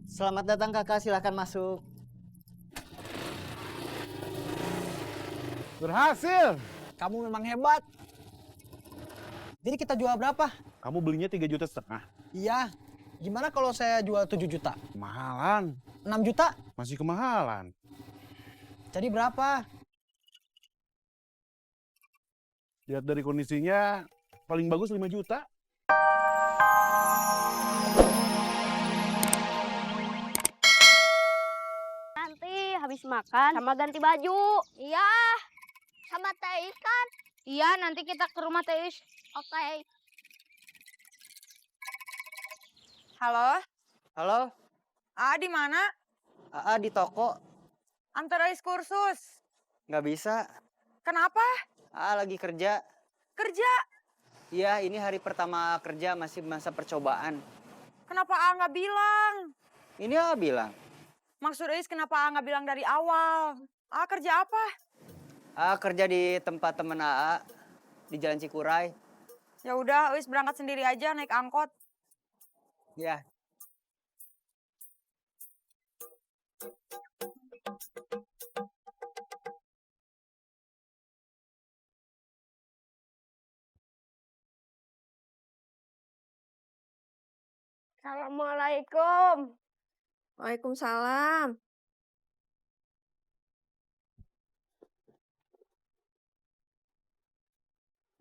Selamat datang kakak, silahkan masuk. Berhasil. Kamu memang hebat. Jadi kita jual berapa? Kamu belinya 3,5 juta. Iya. Gimana kalau saya jual 7 juta? Kemahalan. 6 juta? Masih kemahalan. Jadi berapa? Lihat dari kondisinya, paling bagus 5 juta. Nanti habis makan sama ganti baju. Iya, sama Teis kan? Iya, nanti kita ke rumah Teis. Oke. Halo, Halo, di mana? AA di toko. Antar Ais kursus. Nggak bisa, Kenapa? AA lagi kerja. Kerja. Iya, ini hari pertama kerja, masih masa percobaan. Kenapa nggak bilang? Ini AA bilang, Maksud Ais kenapa nggak bilang dari awal? Kerja apa? AA kerja di tempat temen AA, di Jalan Cikuray. Ya udah, Ais berangkat sendiri aja naik angkot. Ya, Assalamualaikum. Waalaikumsalam.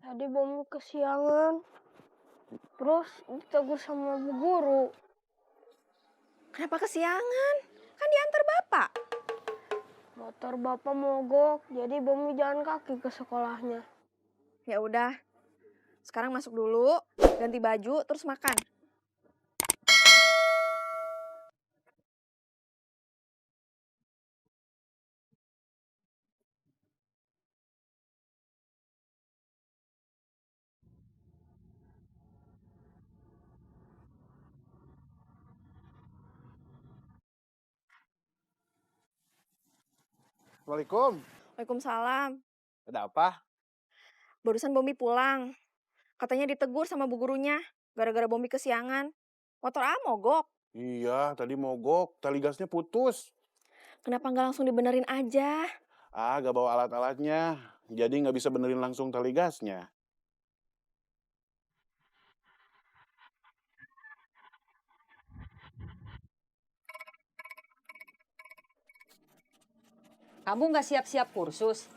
Tadi Bomi kesiangan. Terus ditegur sama bu guru. Kenapa kesiangan? Kan diantar Bapak. Motor bapak mogok, jadi Bomi jalan kaki ke sekolahnya. Ya udah. Sekarang masuk dulu, ganti baju, terus makan. Assalamualaikum. Waalaikumsalam. Ada apa? Barusan Bombi pulang. Katanya ditegur sama bu gurunya, gara-gara Bombi kesiangan. Motor A mogok. Iya, tadi mogok. Tali gasnya putus. Kenapa nggak langsung dibenerin aja? Gak bawa alat-alatnya. Jadi nggak bisa benerin langsung tali gasnya. Kamu nggak siap-siap kursus?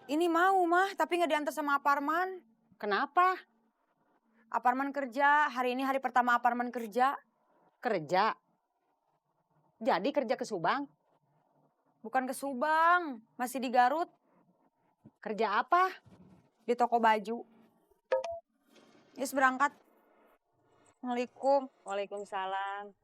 Ini mau mah, tapi nggak diantar sama Aparman. Kenapa? Aparman kerja, hari ini hari pertama Aparman kerja. Kerja. Jadi kerja ke Subang? Bukan ke Subang, masih di Garut, Kerja apa? di toko baju. Is berangkat. Assalamualaikum. Waalaikumsalam.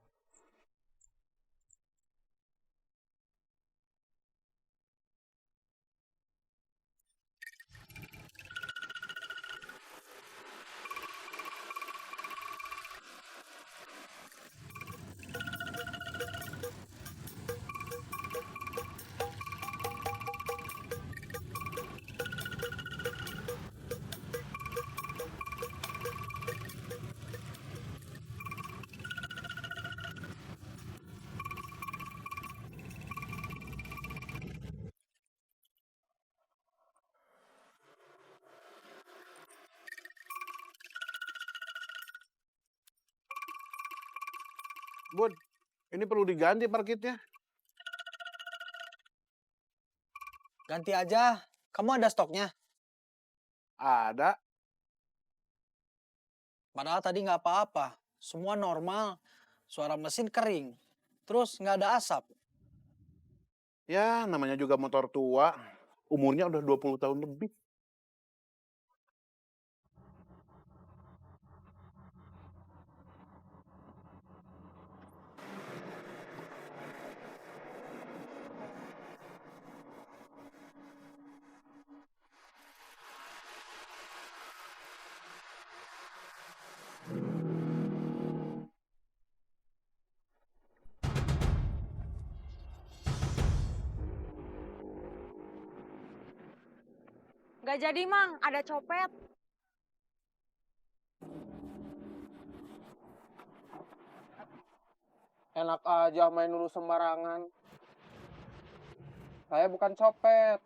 Bun, ini perlu diganti parkitnya. Ganti aja. Kamu ada stoknya? Ada. Padahal tadi nggak apa-apa. Semua normal. Suara mesin kering. Terus nggak ada asap. Ya, namanya juga motor tua. Umurnya udah 20 tahun lebih. Gak jadi Mang, ada copet. Enak aja main dulu sembarangan. Saya bukan copet.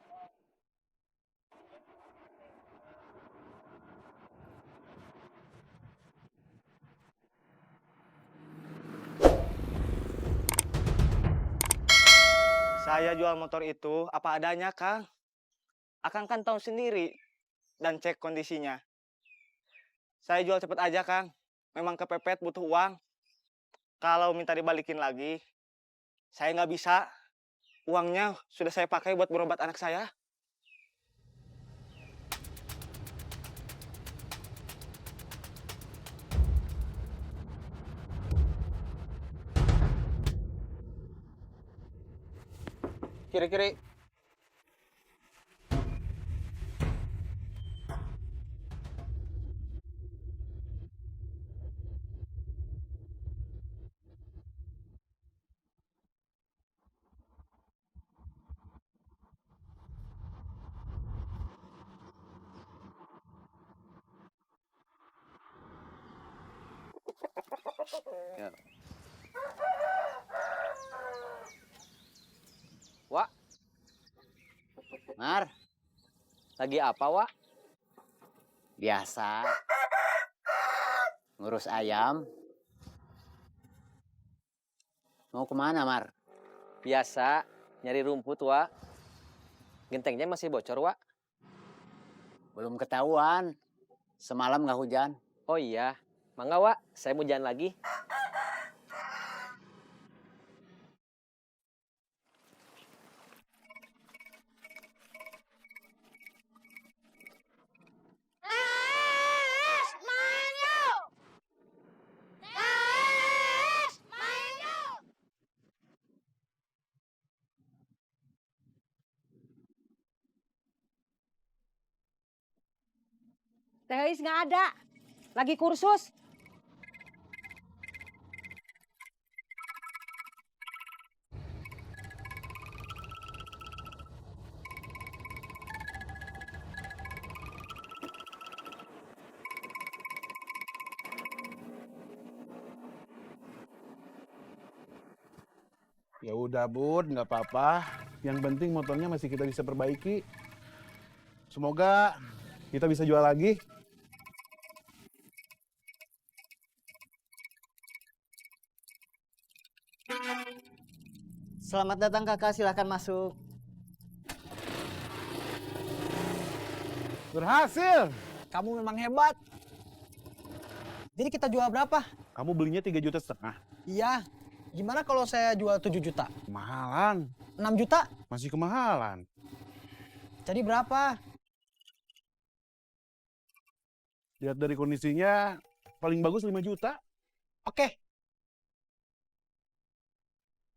Saya jual motor itu apa adanya, Kang. Akang kan tahu sendiri dan cek kondisinya. Saya jual cepet aja, Kang. Memang kepepet butuh uang. Kalau minta dibalikin lagi, saya nggak bisa. Uangnya sudah saya pakai buat berobat anak saya. Kiri-kiri. Wak. Mar. Lagi apa, Wak? Biasa. Ngurus ayam. Mau kemana, Mar? Biasa. Nyari rumput, Wak. Gentengnya masih bocor, Wak. Belum ketahuan. Semalam nggak hujan. Oh iya. Mangga, Wak. Saya mau jalan lagi. Teh Eis nggak ada. Lagi kursus. Ya udah Bud, nggak apa-apa. Yang penting motornya masih kita bisa perbaiki. Semoga kita bisa jual lagi. Selamat datang, Kakak. Silahkan masuk. Berhasil! Kamu memang hebat. Jadi kita jual berapa? Kamu belinya 3,5 juta. Iya. Gimana kalau saya jual 7 juta? Kemahalan. 6 juta? Masih kemahalan. Jadi berapa? Lihat dari kondisinya, paling bagus 5 juta. Oke.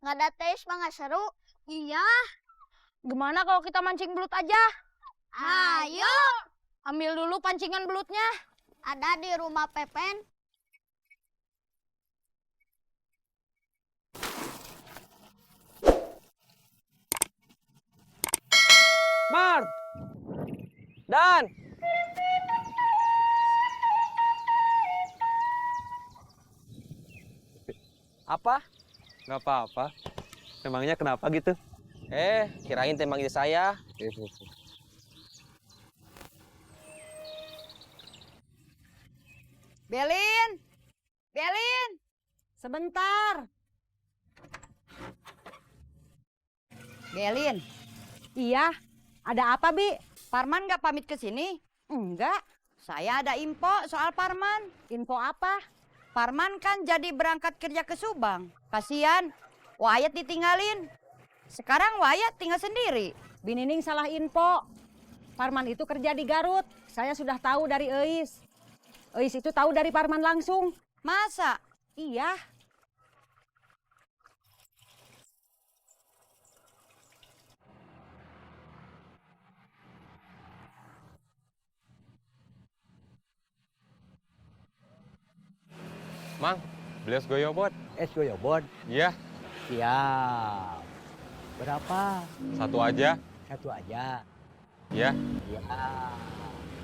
Nggak ada tes mah nggak seru. Iya. Gimana kalau kita mancing belut aja? Ayo. Ambil dulu pancingan belutnya. Ada di rumah Pepen. Mart. Dan. Apa? Nggak apa-apa. Memangnya kenapa gitu? Kirain teh manggil saya. Belin! Belin! Sebentar. Belin, Iya. Ada apa, Bi? Parman nggak pamit ke sini? Enggak. Saya ada info soal Parman. Info apa? Parman kan jadi berangkat kerja ke Subang. Kasian, Wayat ditinggalin. Sekarang Wayat tinggal sendiri. Binining salah info. Parman itu kerja di Garut. Saya sudah tahu dari Eis. Eis itu tahu dari Parman langsung. Masa? Iya. Mang, beli es goyobot. Es goyobot? Iya, Siap. Berapa? satu aja. Satu aja. Iya, Ya.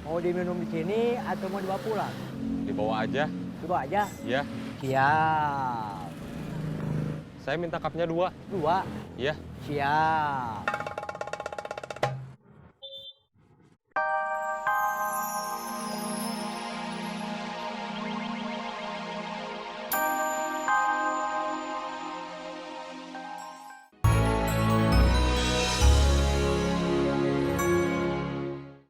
Mau diminum di sini atau mau dibawa pulang? dibawa aja. Dibawa aja. Iya. Siap. Saya minta cupnya 2. 2. Iya. Siap.